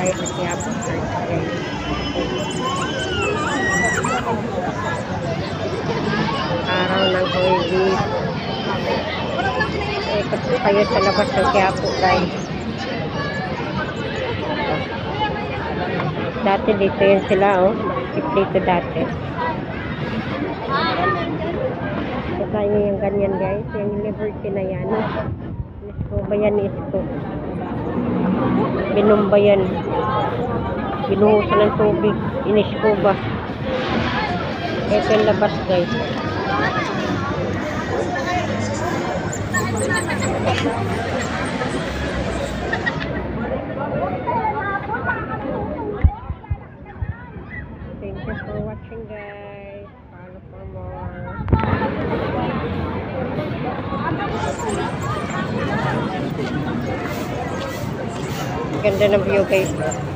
tayo sa Quiapo Church, guys. Araw ng Holy. Ikot po kayo sa labas ng Quiapo, guys. Dati dito yun sila, oh. Skip dito dati. Saka yung ganyan, guys. Yung Liberty na yan. Isko ba yan, isko? Binumba yan. Binuhusan ng tubig. Inisko ba? Ito yung labas, guys. Thank you for watching, guys. Follow for more. Ganda ng view, guys.